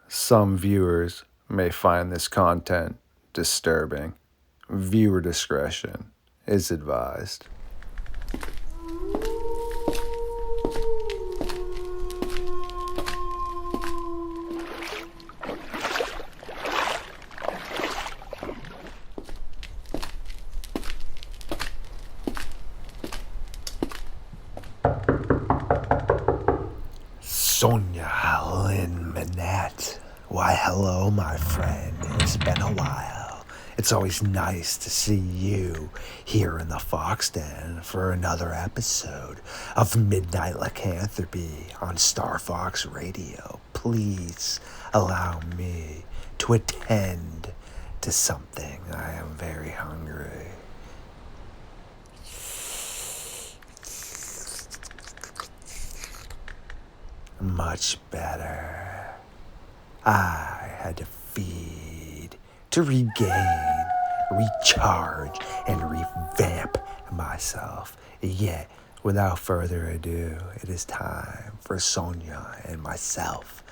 Some viewers may find this content disturbing. Viewer discretion is advised. Sonya, Lynn, Mynatt. Why, hello, my friend. It's been a while. It's always nice to see you here in the Fox Den for another episode of Midnight Lycanthropy on StarFox Radio. Please allow me to attend to something. I am very hungry. Much better. I had to feed to regain, recharge, and revamp myself. Yet, without further ado, it is time for Sonya and myself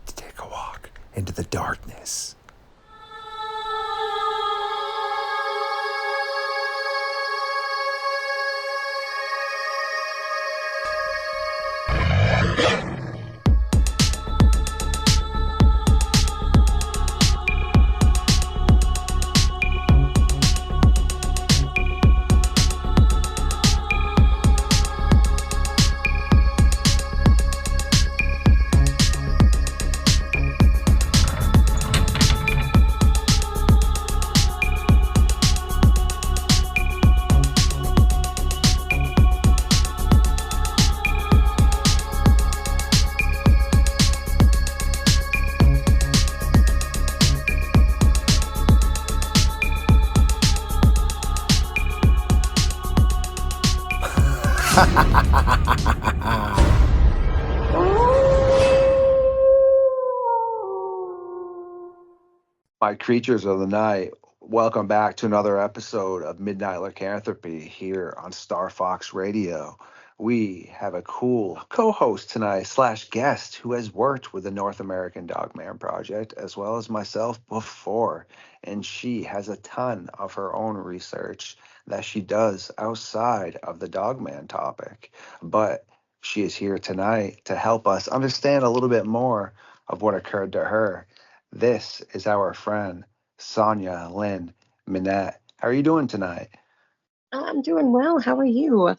to take a walk into the darkness. My creatures of the night, welcome back to another episode of Midnight Lycanthropy here on StarFox Radio. We have a cool co-host tonight slash guest who has worked with the North American Dogman Project as well as myself before, and she has a ton of her own research that she does outside of the Dogman topic, but she is here tonight to help us understand a little bit more of what occurred to her. This is our friend, Sonya, Lynn, Mynatt. How are you doing tonight? I'm doing well. How are you?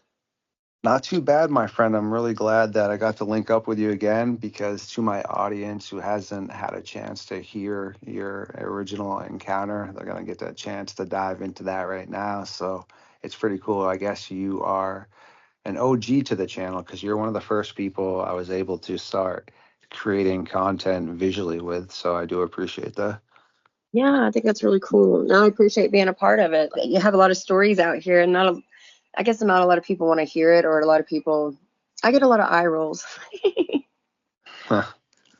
Not too bad, my friend. I'm really glad that I got to link up with you again because to my audience who hasn't had a chance to hear your original encounter, they're going to get that chance to dive into that right now. So it's pretty cool. I guess you are an OG to the channel because you're one of the first people I was able to start creating content visually with. So I do appreciate that. Yeah, I think that's really cool. No, I appreciate being a part of it. You have a lot of stories out here, and I guess not a lot of people want to hear it, or a lot of people. I get a lot of eye rolls.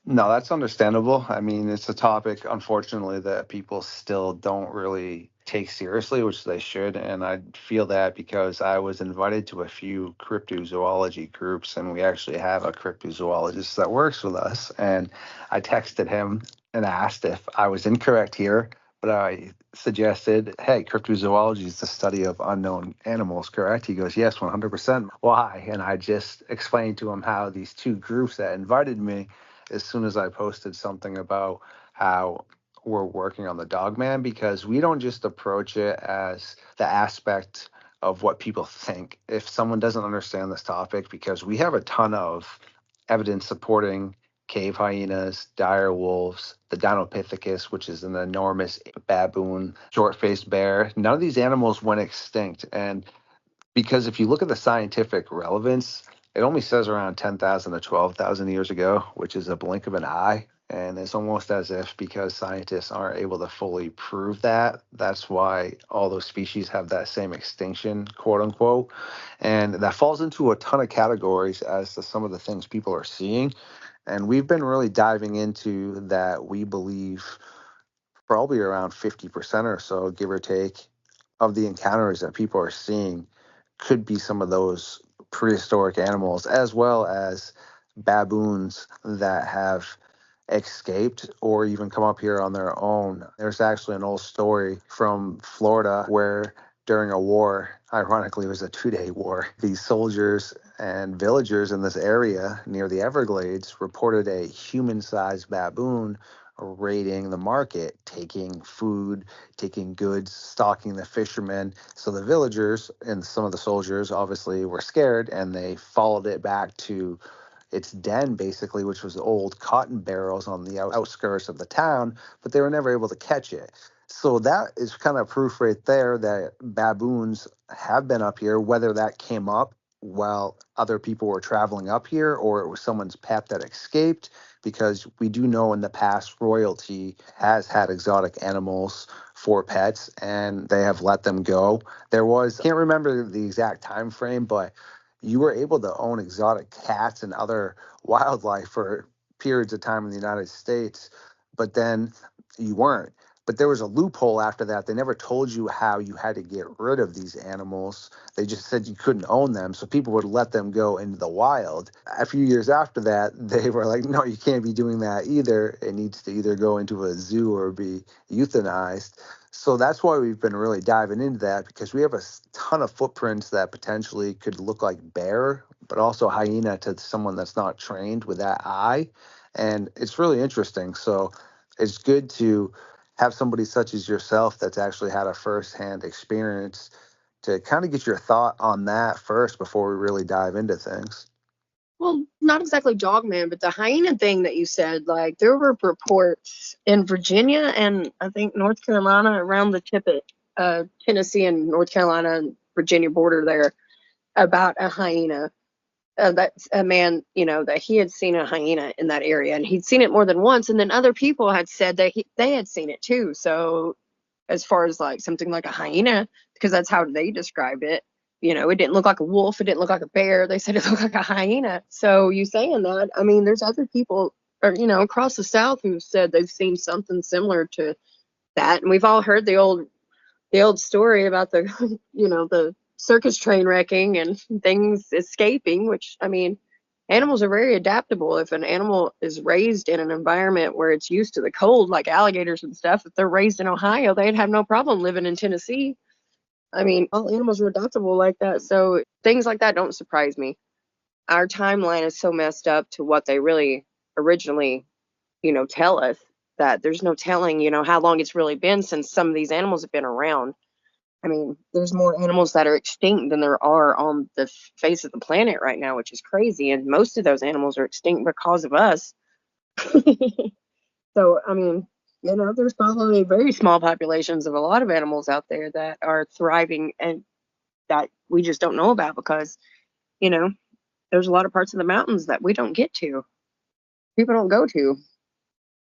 No, that's understandable. I mean, it's a topic, unfortunately, that people still don't really take seriously, which they should. And I feel that because I was invited to a few cryptozoology groups, and we actually have a cryptozoologist that works with us. And I texted him and asked if I was incorrect here, but I suggested, hey, cryptozoology is the study of unknown animals, correct? He goes, yes, 100%. Why? And I just explained to him how these two groups that invited me, as soon as I posted something about how we're working on the Dogman, because we don't just approach it as the aspect of what people think. If someone doesn't understand this topic, because we have a ton of evidence supporting cave hyenas, dire wolves, the Dinopithecus, which is an enormous baboon, short-faced bear. None of these animals went extinct. And because if you look at the scientific relevance, it only says around 10,000 to 12,000 years ago, which is a blink of an eye. And it's almost as if because scientists aren't able to fully prove that, that's why all those species have that same extinction, quote unquote. And that falls into a ton of categories as to some of the things people are seeing. And we've been really diving into that. We believe probably around 50% or so, give or take, of the encounters that people are seeing could be some of those prehistoric animals, as well as baboons that have escaped or even come up here on their own. There's actually an old story from Florida where during a war, ironically, it was a 2-day war, these soldiers and villagers in this area near the Everglades reported a human-sized baboon raiding the market, taking food, taking goods, stalking the fishermen. So the villagers and some of the soldiers obviously were scared and they followed it back to its den, basically, which was old cotton barrels on the outskirts of the town, but they were never able to catch it. So that is kind of proof right there that baboons have been up here, whether that came up while other people were traveling up here or it was someone's pet that escaped, because we do know in the past royalty has had exotic animals for pets and they have let them go. There was, I can't remember the exact time frame, but you were able to own exotic cats and other wildlife for periods of time in the United States, but then you weren't. But there was a loophole after that. They never told you how you had to get rid of these animals. They just said you couldn't own them. So people would let them go into the wild. A few years after that, they were like, no, you can't be doing that either. It needs to either go into a zoo or be euthanized. So that's why we've been really diving into that, because we have a ton of footprints that potentially could look like bear, but also hyena to someone that's not trained with that eye. And it's really interesting. So it's good to have somebody such as yourself that's actually had a firsthand experience to kind of get your thought on that first before we really dive into things. Well, not exactly Dogman, but the hyena thing that you said, like there were reports in Virginia and I think North Carolina, around the tip of Tennessee and North Carolina and Virginia border there, about a hyena. That's a man, that he had seen a hyena in that area and he'd seen it more than once. And then other people had said that they had seen it too. So as far as like something like a hyena, because that's how they described it. It didn't look like a wolf. It didn't look like a bear. They said it looked like a hyena. So you saying that, I mean, there's other people, or, across the South who said they've seen something similar to that. And we've all heard the old story about the, the circus train wrecking and things escaping, which, I mean, animals are very adaptable. If an animal is raised in an environment where it's used to the cold, like alligators and stuff, if they're raised in Ohio, they'd have no problem living in Tennessee. I mean, all animals are adaptable like that. So things like that don't surprise me. Our timeline is so messed up to what they really originally, tell us, that there's no telling, how long it's really been since some of these animals have been around. I mean, there's more animals that are extinct than there are on the face of the planet right now, which is crazy. And most of those animals are extinct because of us. So, I mean, there's probably very small populations of a lot of animals out there that are thriving and that we just don't know about because, you know, there's a lot of parts of the mountains that we don't get to. People don't go to.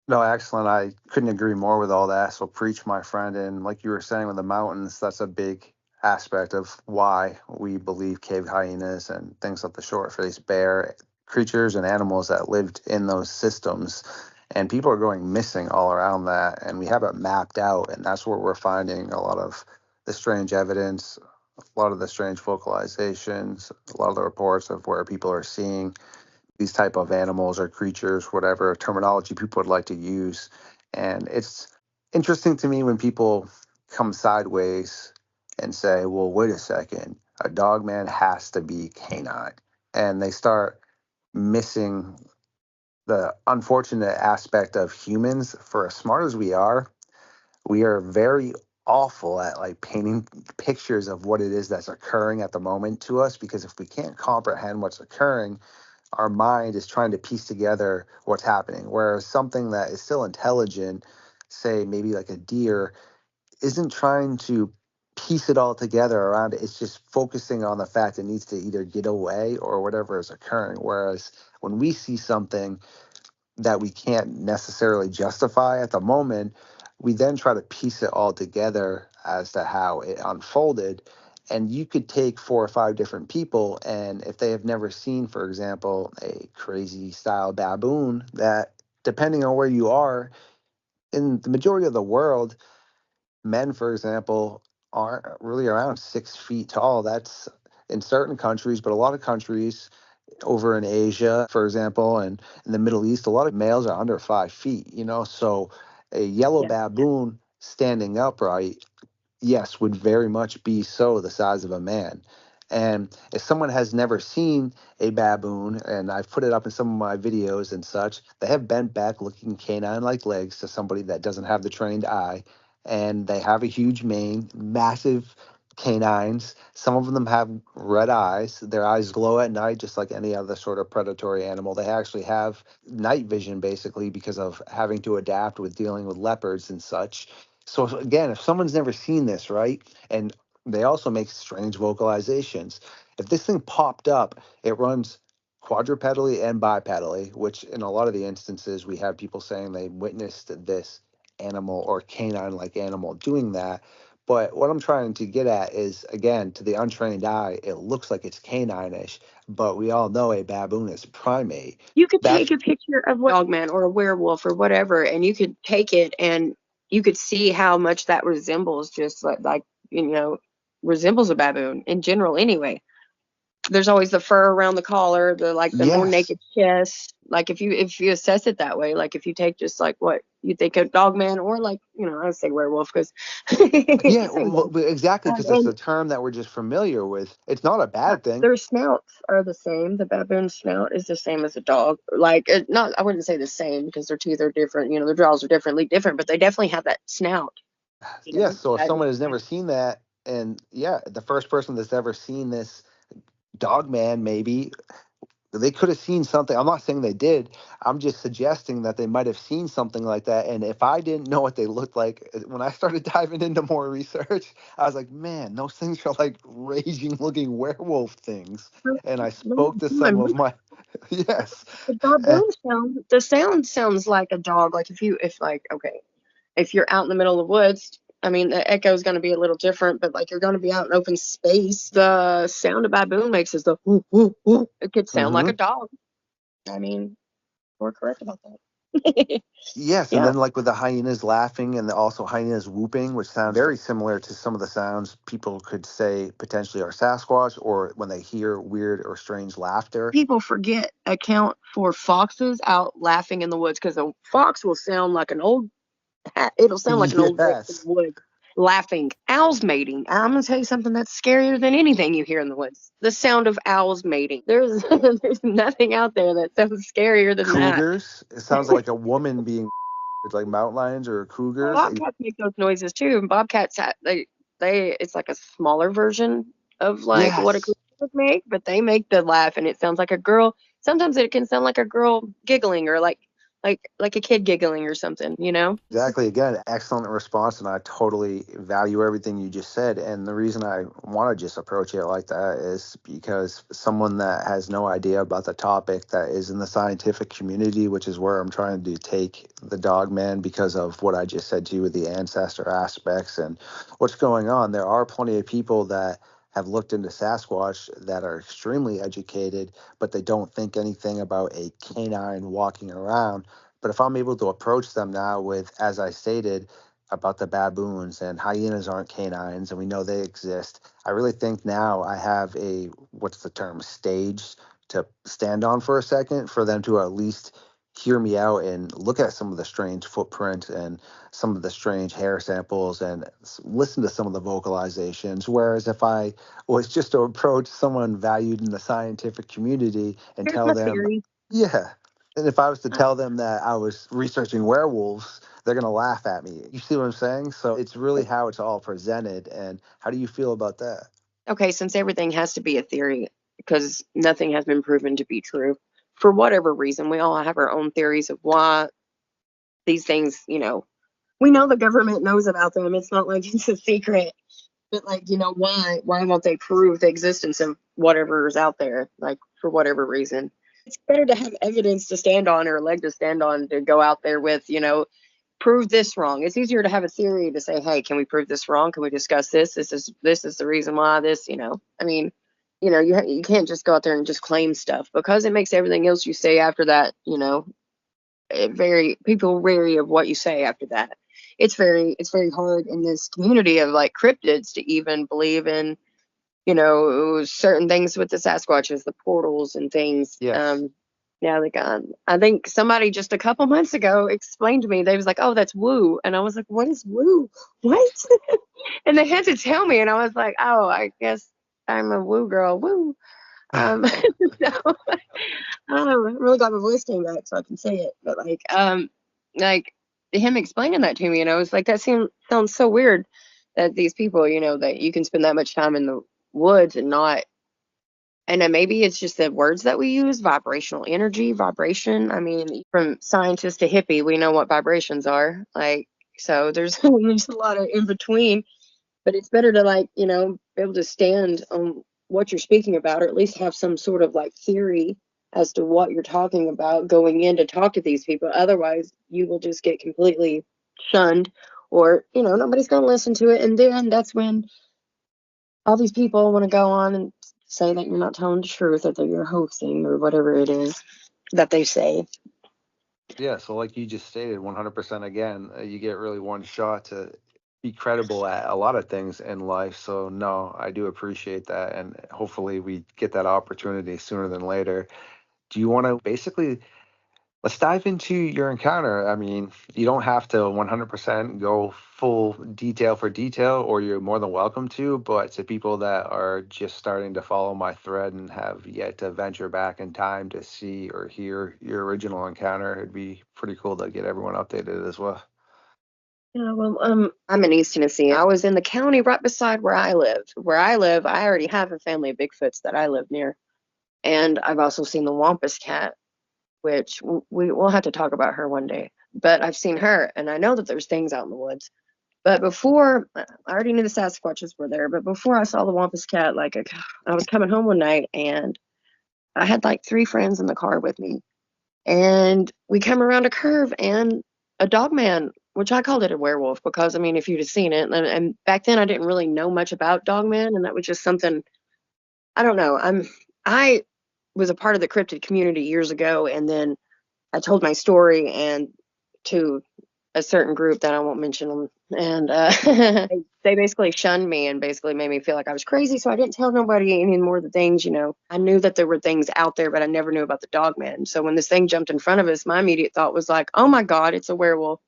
No, excellent. I couldn't agree more with all that. So preach, my friend. And like you were saying with the mountains, that's a big aspect of why we believe cave hyenas and things like the short-faced bear, creatures and animals that lived in those systems. And people are going missing all around that. And we have it mapped out. And that's where we're finding a lot of the strange evidence, a lot of the strange vocalizations, a lot of the reports of where people are seeing these type of animals or creatures, whatever terminology people would like to use. And it's interesting to me when people come sideways and say, well, wait a second, a dog man has to be canine. And they start missing the unfortunate aspect of humans. For as smart as we are very awful at like painting pictures of what it is that's occurring at the moment to us, because if we can't comprehend what's occurring, our mind is trying to piece together what's happening. Whereas something that is still intelligent, say maybe like a deer, isn't trying to piece it all together around it. It's just focusing on the fact it needs to either get away or whatever is occurring. Whereas when we see something that we can't necessarily justify at the moment, we then try to piece it all together as to how it unfolded. And you could take 4 or 5 different people, and if they have never seen, for example, a crazy style baboon, that depending on where you are, in the majority of the world, men, for example, aren't really around 6 feet tall. That's in certain countries, but a lot of countries, over in Asia, for example, and in the Middle East, a lot of males are under 5 feet, so a yellow Yeah. baboon standing upright, yes, would very much be so the size of a man. And if someone has never seen a baboon, and I've put it up in some of my videos and such, they have bent back looking canine like legs to somebody that doesn't have the trained eye. And they have a huge mane, massive canines. Some of them have red eyes. Their eyes glow at night, just like any other sort of predatory animal. They actually have night vision, basically, because of having to adapt with dealing with leopards and such. So again, if someone's never seen this, right, and they also make strange vocalizations. If this thing popped up, it runs quadrupedally and bipedally, which in a lot of the instances we have people saying they witnessed this animal or canine-like animal doing that. But what I'm trying to get at is, again, to the untrained eye, it looks like it's canine-ish, but we all know a baboon is primate. You could That's take a picture of a dogman or a werewolf or whatever, and you could take it and you could see how much that resembles, just like resembles a baboon in general anyway. There's always the fur around the collar, the more yes. naked chest. Like if you assess it that way, like if you take just like what you think of dogman, or like I would say werewolf because Yeah, same well, thing. but exactly, because it's And a term that we're just familiar with. It's not a bad thing. their snouts are the same. The baboon snout is the same as a dog. Like not, I wouldn't say the same because their teeth are different. Their jaws are different, but they definitely have that snout. Yes, so if That someone has never seen that, and yeah, the first person that's ever seen this dog man, maybe they could have seen something. I'm not saying they did. I'm just suggesting that they might have seen something like that. And if I didn't know what they looked like, when I started diving into more research, I was like, man, those things are like raging looking werewolf things. And I spoke to some of my, yes. the Eh, baboon sound, the sound sounds like a dog. Like if you're out in the middle of the woods, I mean, the echo is going to be a little different, but like you're going to be out in open space. The sound a baboon makes is the whoo, whoo, whoo. It could sound like a mhm. dog. I mean, we're correct about that. Yes, and Yeah. then like with the hyenas laughing and also hyenas whooping, which sound very similar to some of the sounds people could say potentially are Sasquatch, or when they hear weird or strange laughter. People forget account for foxes out laughing in the woods because a fox will sound like an old it'll sound like an old wolf in Yes, the woods laughing. Owls mating. I'm gonna tell you something that's scarier than anything you hear in the woods. The sound of owls mating. There's there's nothing out there that sounds scarier than that. cougars. It sounds like a woman being like mountain lions or cougars. Bobcats make those noises too, and bobcats they it's like a smaller version of like what a Yes. cougar would make, but they make the laugh, and it sounds like a girl. Sometimes it can sound like a girl giggling, or like a kid giggling or something. Exactly. Again, excellent response, and I totally value everything you just said. And the reason I want to just approach it like that is because someone that has no idea about the topic, that is in the scientific community, which is where I'm trying to take the dog man because of what I just said to you with the ancestor aspects and what's going on. There are plenty of people that have looked into Sasquatch that are extremely educated, but they don't think anything about a canine walking around. But if I'm able to approach them now with, as I stated, about the baboons and hyenas aren't canines and we know they exist, I really think now I have a, what's the term, stage to stand on for a second for them to at least hear me out and look at some of the strange footprints and some of the strange hair samples and listen to some of the vocalizations. Whereas if I was just to approach someone valued in the scientific community and Here's tell my them, theory. yeah, and if I was to tell them that I was researching werewolves, they're going to laugh at me. You see what I'm saying? So it's really how it's all presented. And how do you feel about that? Okay, since everything has to be a theory because nothing has been proven to be true for whatever reason, we all have our own theories of why these things. We know the government knows about them. It's not like it's a secret. But like, why won't they prove the existence of whatever is out there? Like for whatever reason. It's better to have evidence to stand on or a leg to stand on to go out there with, prove this wrong. It's easier to have a theory to say, hey, can we prove this wrong? Can we discuss this? This is the reason why this. I mean, you can't just go out there and just claim stuff because it makes everything else you say after that, very people wary of what you say after that. It's very hard in this community of like cryptids to even believe in you know, it was certain things with the Sasquatches, the portals and things. Yes. Yeah, like I think somebody just a couple months ago explained to me, they was like, "Oh, that's woo," and I was like, "What is woo? What?" And they had to tell me, and I was like, "Oh, I guess I'm a woo girl, woo." So I really got my voice came back so I can say it, but like him explaining that to me, and I was like, that sounds so weird that these people, you know, that you can spend that much time in the woods and not, and then maybe it's just the words that we use, vibrational energy, vibration. I mean, from scientist to hippie, we know what vibrations are. Like, so there's there's a lot of in between, but it's better to like, you know, be able to stand on what you're speaking about, or at least have some sort of like theory as to what you're talking about going in to talk to these people. Otherwise, you will just get completely shunned, or, you know, nobody's going to listen to it. And then that's when all these people want to go on and say that you're not telling the truth, or that you're hoaxing, or whatever it is that they say. Yeah, so like you just stated, 100% again, you get really one shot to be credible at a lot of things in life. So no, I do appreciate that, and hopefully we get that opportunity sooner than later. Do you want to basically let's dive into your encounter? I mean, you don't have to 100% go full detail for detail, or you're more than welcome to, but to people that are just starting to follow my thread and have yet to venture back in time to see or hear your original encounter, it'd be pretty cool to get everyone updated as well. Yeah, well, I'm in East Tennessee. I was in the county right beside where I lived. Where I live, I already have a family of Bigfoots that I live near. And I've also seen the Wampus cat, which we'll have to talk about her one day. But I've seen her, and I know that there's things out in the woods. But before, I already knew the Sasquatches were there. But before I saw the Wampus cat, like I was coming home one night, and I had like three friends in the car with me, and we come around a curve, and a Dogman, which I called it a werewolf because, I mean, if you'd have seen it, and back then I didn't really know much about Dogman, and that was just something, I don't know. I was a part of the cryptid community years ago, and then I told my story and to a certain group that I won't mention them, and they basically shunned me and basically made me feel like I was crazy. So I didn't tell nobody any more of the things. You know, I knew that there were things out there, but I never knew about the Dogman. So when this thing jumped in front of us, my immediate thought was like, "Oh my God, it's a werewolf!"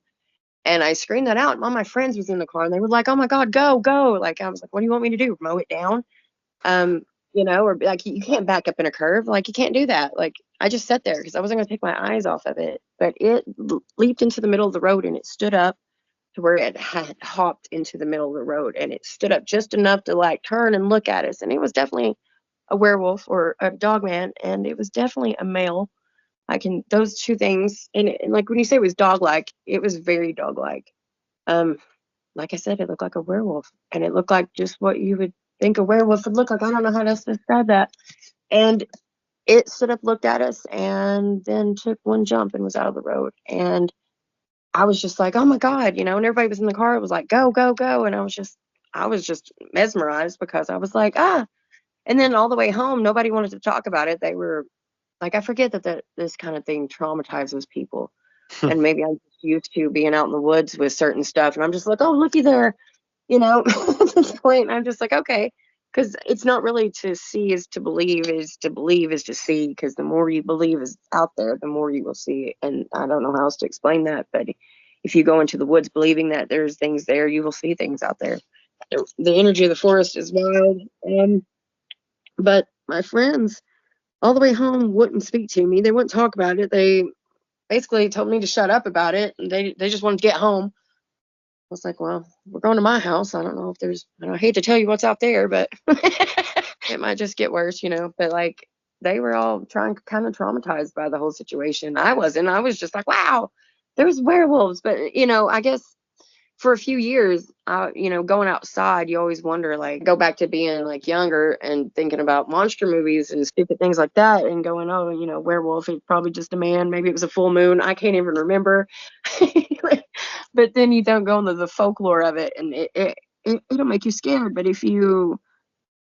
And I screamed that out. And all my friends was in the car, and they were like, "Oh my God, go, go!" Like I was like, "What do you want me to do? Mow it down?" Um, you know, or like you can't back up in a curve. Like you can't do that. Like I just sat there because I wasn't going to take my eyes off of it. But it leaped into the middle of the road, and it stood up to where it had hopped into the middle of the road, and it stood up just enough to like turn and look at us. And it was definitely a werewolf or a dog man, and it was definitely a male. I can those two things, and like when you say it was dog like, it was very dog like. Um, like I said, it looked like a werewolf, and it looked like just what you would think a werewolf would look like. I don't know how else to describe that. And it stood up, looked at us, and then took one jump and was out of the road. And I was just like, oh my God, you know, and everybody was in the car. It was like, go, go, go. And I was just mesmerized because I was like, ah. And then all the way home, nobody wanted to talk about it. They were like, I forget that this kind of thing traumatizes people. And maybe I'm just used to being out in the woods with certain stuff. And I'm just like, oh, looky there, you know, at this point. I'm just like, okay. Because it's not really to see is to believe is to see. Because the more you believe is out there, the more you will see. And I don't know how else to explain that. But if you go into the woods believing that there's things there, you will see things out there. The energy of the forest is wild. But my friends all the way home wouldn't speak to me. They wouldn't talk about it. They basically told me to shut up about it. And they just wanted to get home. I was like, well, we're going to my house. I don't know if there's, I hate to tell you what's out there, but it might just get worse, you know. But like, they were all trying, kind of traumatized by the whole situation. I wasn't. I was just like, wow, there's werewolves. But, you know, I guess for a few years, you know, going outside, you always wonder, like, go back to being like younger and thinking about monster movies and stupid things like that, and going, oh, you know, werewolf is probably just a man. Maybe it was a full moon. I can't even remember. But then you don't go into the folklore of it, and it'll make you scared. But if you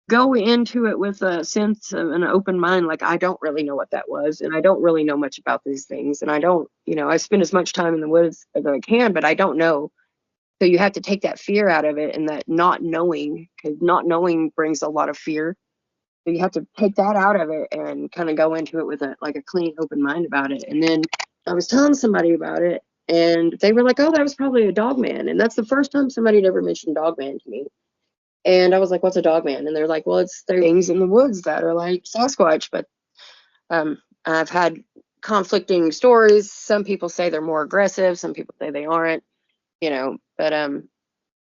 go into it with a sense of an open mind, like I don't really know what that was, and I don't really know much about these things, and I don't, you know, I spend as much time in the woods as I can, but I don't know So you have to take that fear out of it and that not knowing, because not knowing brings a lot of fear. So you have to take that out of it and kind of go into it with a clean, open mind about it. And then I was telling somebody about it, and they were like, "Oh, that was probably a Dogman." And that's the first time somebody had ever mentioned Dogman to me. And I was like, "What's a Dogman?" And they're like, "Well, it's there things in the woods that are like Sasquatch." But I've had conflicting stories. Some people say they're more aggressive. Some people say they aren't. But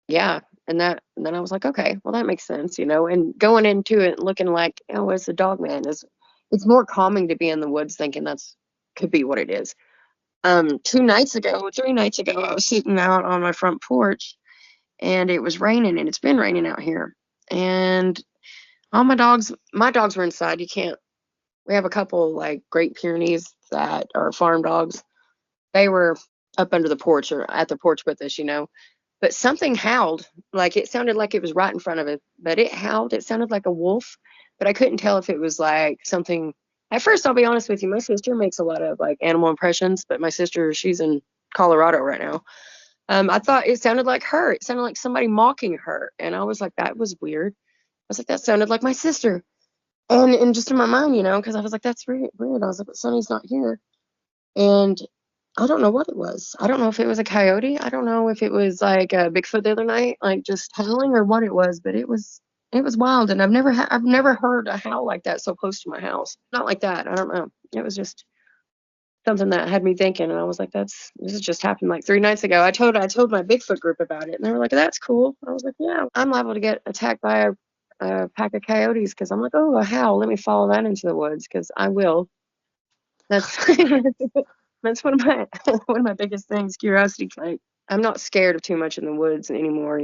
yeah. And then I was like, okay, well, that makes sense. And going into it looking like, oh, it's a Dogman, it's more calming to be in the woods thinking that's could be what it is. 3 nights ago, I was sitting out on my front porch, and it was raining, and it's been raining out here. And all my dogs were inside. We have a couple like Great Pyrenees that are farm dogs. They were up under the porch or at the porch with us, but something howled. Like, it sounded like it was right in front of it, but it howled. It sounded like a wolf, but I couldn't tell if it was like something. At first, I'll be honest with you, my sister makes a lot of like animal impressions, but my sister, she's in Colorado right now. I thought it sounded like her. It sounded like somebody mocking her, and I was like, that was weird. I was like, that sounded like my sister. And just in my mind, because I was like, that's weird. I was like, but Sonny's not here. And I don't know what it was. I don't know if it was a coyote. I don't know if it was like a Bigfoot the other night, like just howling, or what it was. But it was wild, and I've never heard a howl like that so close to my house. Not like that. I don't know. It was just something that had me thinking, and I was like, this has just happened like 3 nights ago. I told my Bigfoot group about it, and they were like, that's cool. I was like, yeah, I'm liable to get attacked by a pack of coyotes, because I'm like, oh, a howl. Let me follow that into the woods, because I will. That's that's one of my one of my biggest things, curiosity. Like, I'm not scared of too much in the woods anymore,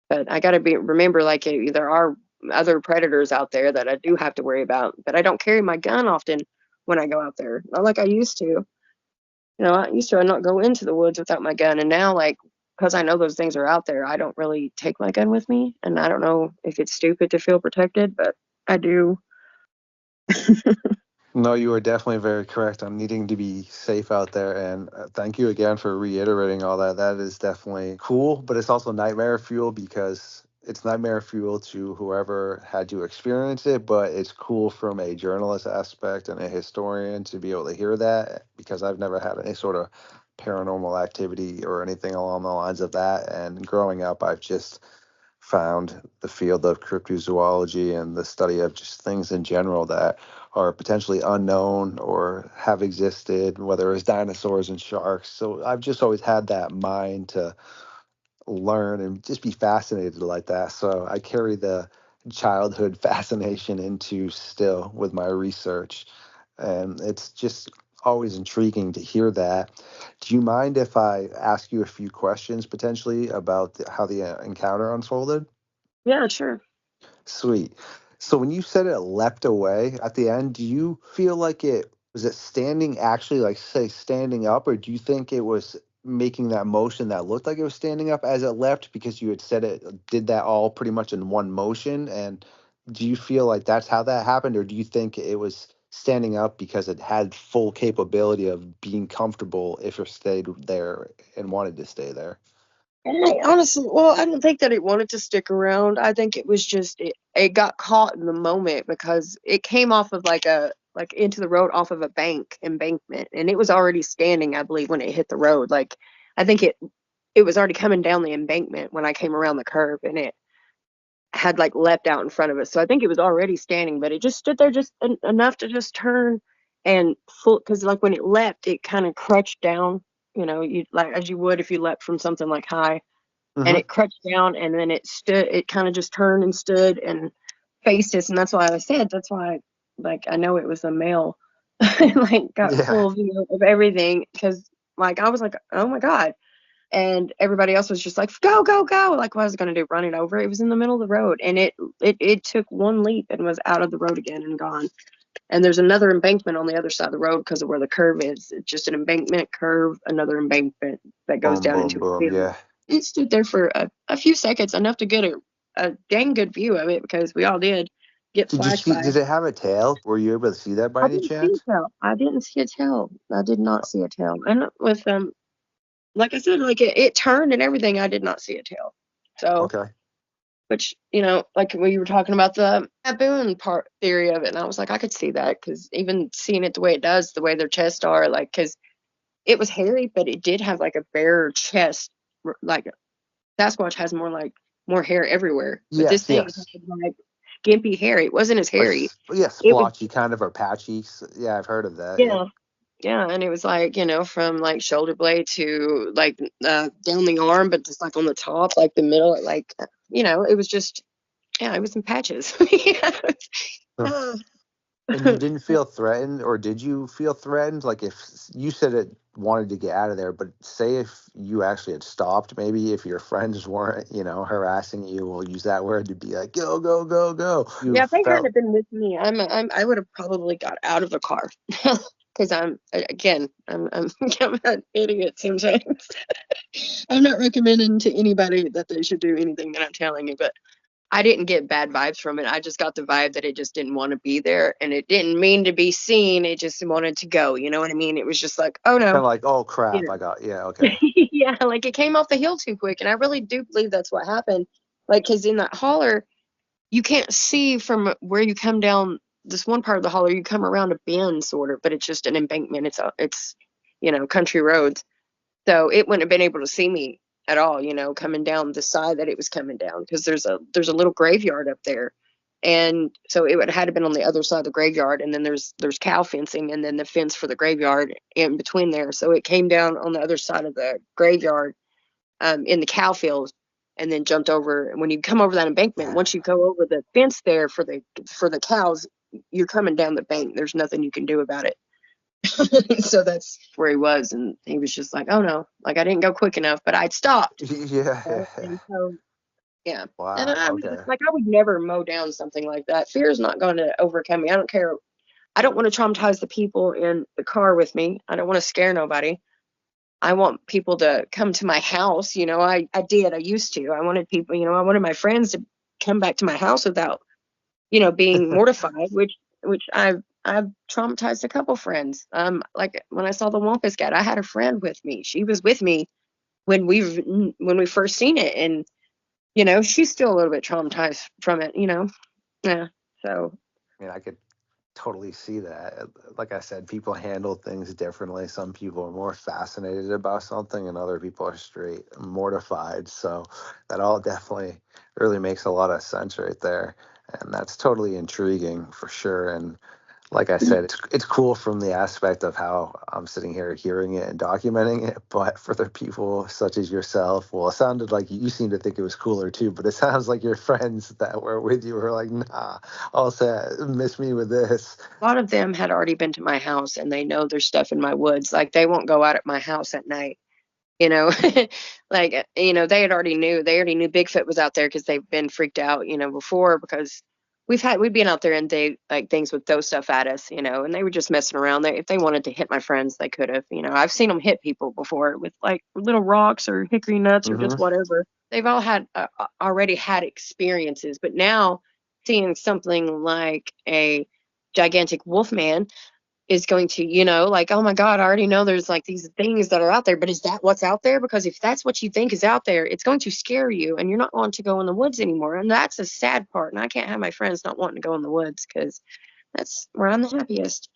But I gotta remember, like, there are other predators out there that I do have to worry about. But I don't carry my gun often when I go out there, not like I used to. I used to not go into the woods without my gun, and now, like, because I know those things are out there, I don't really take my gun with me. And I don't know if it's stupid to feel protected, but I do. No, you are definitely very correct on needing to be safe out there. And thank you again for reiterating all that. That is definitely cool, but it's also nightmare fuel, because it's nightmare fuel to whoever had to experience it. But it's cool from a journalist aspect and a historian to be able to hear that, because I've never had any sort of paranormal activity or anything along the lines of that. And growing up, I've just found the field of cryptozoology and the study of just things in general that are potentially unknown or have existed, whether it's dinosaurs and sharks. So I've just always had that mind to learn and just be fascinated like that. So I carry the childhood fascination into still with my research. And it's just always intriguing to hear that. Do you mind if I ask you a few questions potentially about how the encounter unfolded? Yeah, sure. Sweet. So when you said it leapt away at the end, do you feel like it was it standing actually, like, say, standing up, or do you think it was making that motion that looked like it was standing up as it leapt, because you had said it did that all pretty much in one motion? And do you feel like that's how that happened, or do you think it was standing up because it had full capability of being comfortable if it stayed there and wanted to stay there? Honestly, well, I don't think that it wanted to stick around. I think it was just it got caught in the moment, because it came off of like into the road off of a embankment, and it was already standing, I believe, when it hit the road. Like, I think it was already coming down the embankment when I came around the curve, and it had like leapt out in front of us. So I think it was already standing, but it just stood there just enough to just turn and full, because like when it leapt, it kind of crouched down, you like as you would if you leapt from something like high, and Hmm. it crouched down, and then it kind of just turned and stood and faced us. And that's why like I know it was a male. Like, got Yeah. full view of everything, because like I was like, oh my God. And everybody else was just like, go, go, go. Like, what was I gonna do, run it over? It was in the middle of the road, and it took one leap and was out of the road again and gone. And there's another embankment on the other side of the road because of where the curve is. It's just an embankment, curve, another embankment that goes Boom, down boom, into a boom. field. Yeah. It stood there for a few seconds, enough to get a dang good view of it, because we all did get Did you flashed see? by. Did it have a tail? Were you able to see that by I any didn't see chance? a tail. I didn't see a tail. I did not see a tail. And with like I said, like it turned and everything. I did not see a tail. So, Okay. which, like we were talking about the baboon part theory of it, and I was like, I could see that, because even seeing it the way it does, the way their chests are, like, because it was hairy, but it did have like a bare chest. Like Sasquatch has more hair everywhere, but this Yes, thing yes. had like gimpy hair. It wasn't as Like, hairy. yeah, It was, splotchy kind of, or patchy. Yeah, I've heard of that. Yeah. yeah, yeah, and it was like, from like shoulder blade to like down the arm, but just like on the top, like the middle, like it was just, yeah, it was in patches. Yeah. Huh. And you didn't feel threatened, or did you feel threatened? Like, if you said it wanted to get out of there, but say if you actually had stopped, maybe if your friends weren't, harassing you, we'll use that word to be like, go, go, go, go. You Yeah, if they hadn't felt, have been with me, I would have probably got out of the car. Because I'm I'm an idiot sometimes. I'm not recommending to anybody that they should do anything that I'm telling you, but I didn't get bad vibes from it. I just got the vibe that it just didn't want to be there, and it didn't mean to be seen. It just wanted to go. You know what I mean? It was just like, oh kind no, of like, oh crap, you I got, yeah, know. okay. Yeah, like it came off the hill too quick, and I really do believe that's what happened. Like, because in that holler, you can't see from where you come down this one part of the holler. You come around a bend, sort of, but it's just an embankment. It's country roads. So it wouldn't have been able to see me at all, coming down the side that it was coming down, because there's a little graveyard up there. And so it would have had to been on the other side of the graveyard, and then there's cow fencing, and then the fence for the graveyard in between there. So it came down on the other side of the graveyard, in the cow field, and then jumped over. And when you come over that embankment, once you go over the fence there for the cows, you're coming down the bank. There's nothing you can do about it. So that's where he was, and he was just like, "Oh no, like I didn't go quick enough, but I'd stopped." Yeah. And so, yeah, and Wow. I mean, Okay. like I would never mow down something like that. Fear is not going to overcome me. I don't care. I don't want to traumatize the people in the car with me. I don't want to scare nobody. I want people to come to my house. I used to. I wanted people. I wanted my friends to come back to my house without being mortified, which I've traumatized a couple friends. Like when I saw the Wampus Cat, I had a friend with me. She was with me when we first seen it, and she's still a little bit traumatized from it. Yeah. So I mean, I could totally see that. Like I said, people handle things differently. Some people are more fascinated about something, and other people are straight mortified. So that all definitely really makes a lot of sense right there. And that's totally intriguing for sure. And like I said, it's cool from the aspect of how I'm sitting here hearing it and documenting it. But for the people such as yourself, well, it sounded like you seem to think it was cooler too. But it sounds like your friends that were with you were like, nah, all set, miss me with this. a lot of them had already been to my house, and they know there's stuff in my woods. Like they won't go out at my house at night. you know like they already knew Bigfoot was out there, because they've been freaked out before, because we'd been out there, and they like things would throw stuff at us, and they were just messing around. If they wanted to hit my friends, they could have. I've seen them hit people before with like little rocks or hickory nuts or Hmm. just whatever. They've all had already had experiences, but now seeing something like a gigantic wolf man is going to, like, oh my God, I already know there's like these things that are out there, but is that what's out there? Because if that's what you think is out there, it's going to scare you, and you're not going to go in the woods anymore. And that's a sad part. And I can't have my friends not wanting to go in the woods, because that's where I'm the happiest.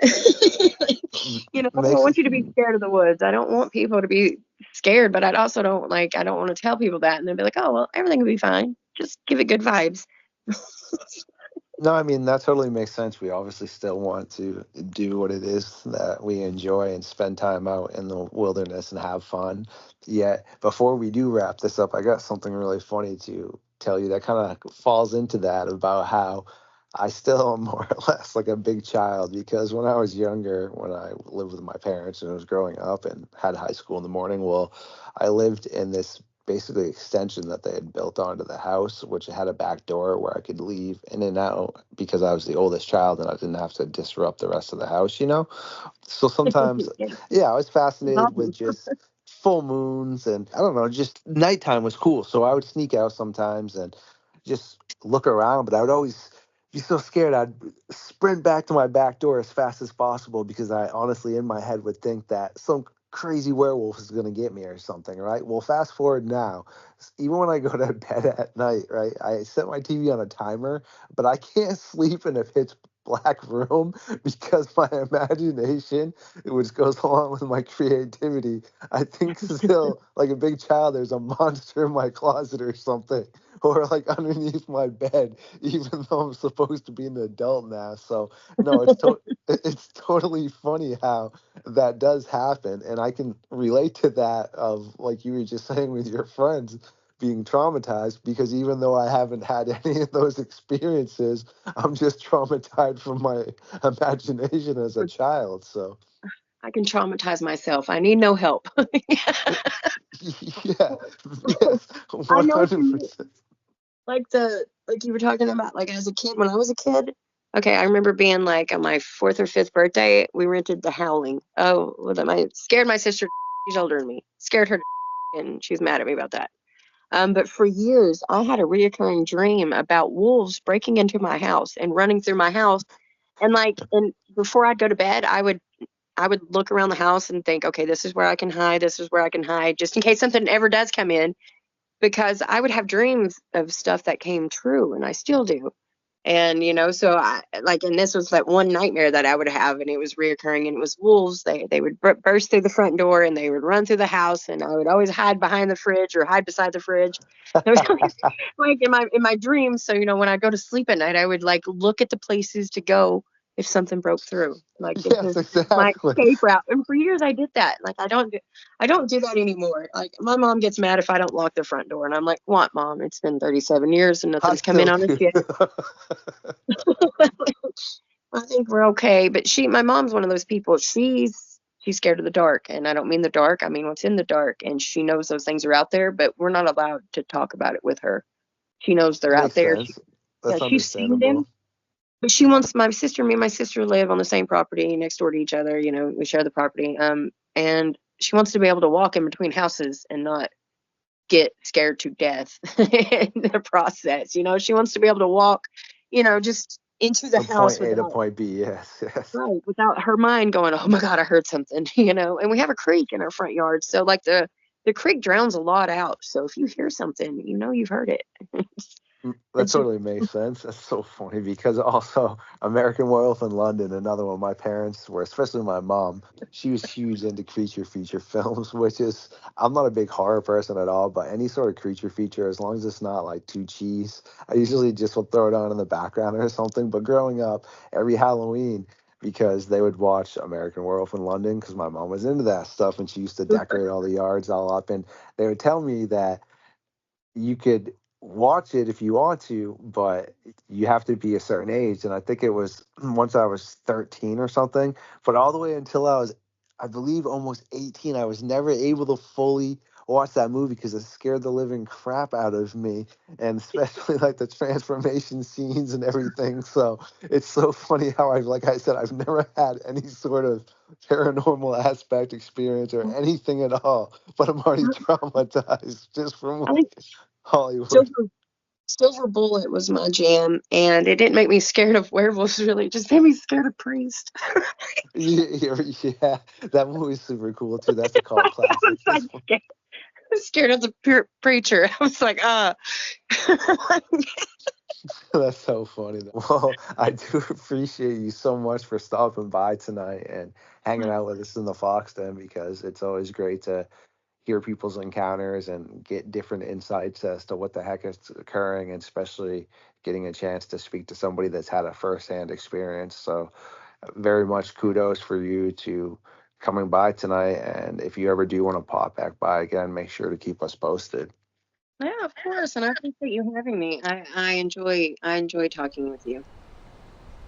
I don't Makes it. want you to be scared of the woods. I don't want people to be scared, but I don't want to tell people that and then be like, oh, well, everything will be fine. Just give it good vibes. No, I mean, that totally makes sense. We obviously still want to do what it is that we enjoy and spend time out in the wilderness and have fun. Yet, before we do wrap this up, I got something really funny to tell you that kind of falls into that, about how I still am more or less like a big child, because when I was younger, when I lived with my parents and was growing up and had high school in the morning, well, I lived in this basically extension that they had built onto the house, which had a back door where I could leave in and out because I was the oldest child and I didn't have to disrupt the rest of the house. So sometimes, Yeah. yeah, I was fascinated with Awesome. just full moons, and I don't know, just nighttime was cool. So I would sneak out sometimes and just look around, but I would always be so scared. I'd sprint back to my back door as fast as possible, because I honestly in my head would think that some crazy werewolf is going to get me or something, right? Well, fast forward now, even when I go to bed at night, right, I set my TV on a timer, but I can't sleep in a pitch black room because my imagination, which goes along with my creativity, I think still like a big child, there's a monster in my closet or something, or like underneath my bed, even though I'm supposed to be an adult now. So no, it's totally funny how that does happen, and I can relate to that of like you were just saying with your friends being traumatized, because even though I haven't had any of those experiences, I'm just traumatized from my imagination as a child. So I can traumatize myself. I need no help. yeah, yes, I one know what hundred you mean. percent. Like you were talking about, like as a kid, when I was a kid. Okay, I remember being like on my fourth or fifth birthday, we rented The Howling. Oh, well, that my scared my sister. She's older than me. Scared her, and she was mad at me about that. But for years, I had a reoccurring dream about wolves breaking into my house and running through my house. And before I'd go to bed, I would look around the house and think, okay, this is where I can hide. This is where I can hide, just in case something ever does come in. Because I would have dreams of stuff that came true, and I still do. And so I like, and this was that one nightmare that I would have, and it was reoccurring, and it was wolves. They would burst through the front door, and they would run through the house, and I would always hide behind the fridge or hide beside the fridge. It was always like in my dreams. So when I go to sleep at night, I would like look at the places to go if something broke through. Like this Yes, is my exactly. escape route. And for years I did that. Like I don't do that anymore. Like my mom gets mad if I don't lock the front door, and I'm like, "What, Mom? It's been 37 years and I nothing's come in still on us do. yet." I think we're okay. But my mom's one of those people. She's scared of the dark, and I don't mean the dark. I mean what's in the dark. And she knows those things are out there, but we're not allowed to talk about it with her. She knows they're out Makes there. sense. Yeah, That's she's seen them, understandable. but she wants me and my sister live on the same property next door to each other. We share the property. And she wants to be able to walk in between houses and not get scared to death in the process. She wants to be able to walk, just into the From point house A to without point B. Yes, yes. right, without her mind going, "Oh my God, I heard something." And we have a creek in our front yard, so like the creek drowns a lot out. So if you hear something, you've heard it. That It's just totally makes sense. That's so funny because also American Werewolf in London, another one. My parents were, especially my mom, she was huge into creature feature films, which is, I'm not a big horror person at all, but any sort of creature feature, as long as it's not like too cheese, I usually just will throw it on in the background or something. But growing up, every Halloween, because they would watch American Werewolf in London, because my mom was into that stuff and she used to decorate all the yards all up, and they would tell me that you could watch it if you want to, but you have to be a certain age. And I think it was once I was 13 or something, but all the way until I was, I believe, almost 18, I was never able to fully watch that movie because it scared the living crap out of me. And especially like the transformation scenes and everything. So it's so funny how like I said, I've never had any sort of paranormal aspect experience or anything at all, but I'm already traumatized just from I think like Hollywood. Silver Silver Bullet was my jam, and it didn't make me scared of werewolves. Really, it just made me scared of priests. Yeah, that movie's super cool too. That's a cult I classic. was like scared, I was scared of the preacher. I was like, That's so funny. Well, I do appreciate you so much for stopping by tonight and hanging out with us in the Fox Den, because it's always great to hear people's encounters and get different insights as to what the heck is occurring, and especially getting a chance to speak to somebody that's had a firsthand experience. So very much kudos for you to coming by tonight. And if you ever do want to pop back by again, make sure to keep us posted. yeah, of course, and I appreciate you having me. I enjoy talking with you.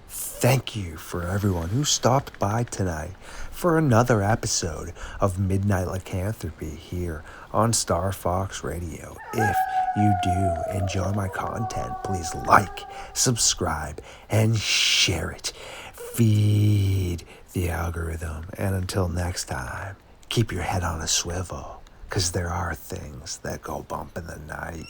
Thank you for everyone who stopped by tonight for another episode of Midnight Lycanthropy here on Star Fox Radio. If you do enjoy my content, please like, subscribe, and share it. Feed the algorithm. And until next time, keep your head on a swivel, because there are things that go bump in the night.